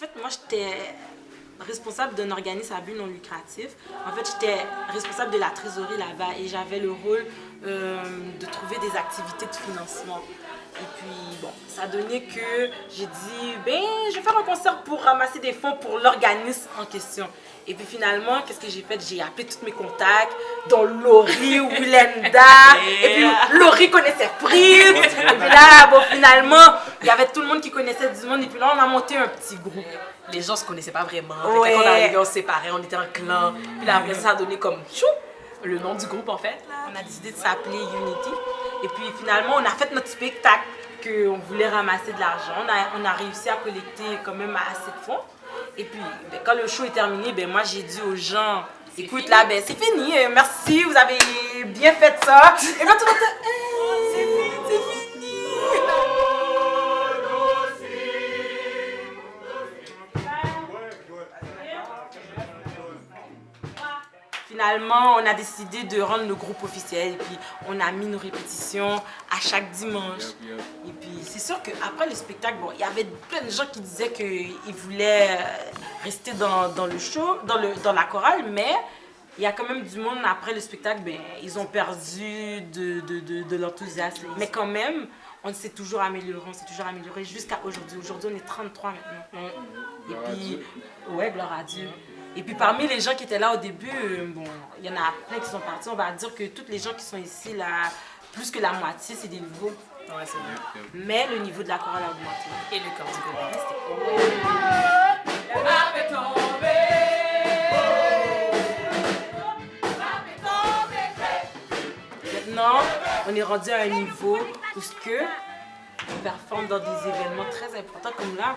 fait, moi, j'étais responsable d'un organisme à but non lucratif. En fait, j'étais responsable de la trésorerie là-bas et j'avais le rôle de trouver des activités de financement. Et puis, bon, ça a donné que j'ai dit, ben, je vais faire un concert pour ramasser des fonds pour l'organisme en question. Et puis finalement, qu'est-ce que j'ai fait? J'ai appelé tous mes contacts, dont Laurie, Willenda. Et puis Laurie connaissait Fritz. Et puis là, bon, finalement, il y avait tout le monde qui connaissait du monde. Et puis là, on a monté un petit groupe. Les gens se connaissaient pas vraiment. Ouais. Quand on arrivait, on se séparait, on était un clan. Puis là, après ça a donné comme chou, le nom du groupe en fait. On a décidé de s'appeler Unity. Et puis finalement, on a fait notre spectacle qu'on voulait ramasser de l'argent. On a réussi à collecter quand même assez de fonds. Et puis, ben, quand le show est terminé, ben, moi j'ai dit aux gens, écoute là, ben, c'est fini, merci, vous avez bien fait ça. Et ben tout le monde dit, c'est fini. Finalement, on a décidé de rendre le groupe officiel et puis on a mis nos répétitions à chaque dimanche. Et puis c'est sûr qu'après le spectacle, bon, il y avait plein de gens qui disaient qu'ils voulaient rester dans le show, dans la chorale, mais il y a quand même du monde après le spectacle, ben, ils ont perdu de l'enthousiasme. Mais quand même, on s'est toujours amélioré jusqu'à aujourd'hui. Aujourd'hui, on est 33 maintenant. Et puis, ouais, gloire à Dieu. Et puis parmi les gens qui étaient là au début, bon, il y en a plein qui sont partis. On va dire que tous les gens qui sont ici, là, plus que la moitié, c'est des nouveaux. Ouais, c'est bien. Mais le niveau de la chorale a augmenté. Et le corps du gouvernement, Maintenant, on est rendu à un niveau où on performe dans des événements très importants comme là.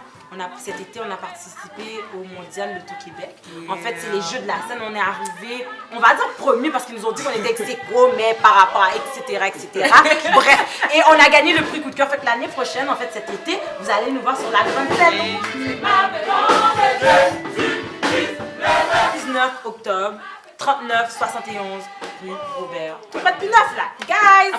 Cet été, on a participé au Mondial Loto-Québec. En fait, c'est les Jeux de la scène. On est arrivé, on va dire premier parce qu'ils nous ont dit qu'on était ex-aequo, mais par rapport à etc. Bref, et on a gagné le prix coup de cœur. En fait, l'année prochaine, en fait, cet été, vous allez nous voir sur la grande scène. 19 octobre, 3971 rue Robert. Tout pas de plus neuf là, guys!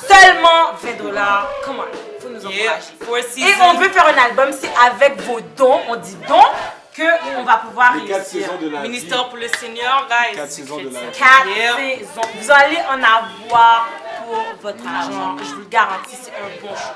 Seulement 20$. Comment? Faut nous encourager. Et on veut faire un album, c'est avec vos dons, on dit dons, qu'on va pouvoir Les 4 réussir. saisons de la Ministère pour le Seigneur, guys. 4 saisons de la vie. 4 saisons. Vous allez en avoir pour votre argent. Je vous le garantis, c'est un bon choix.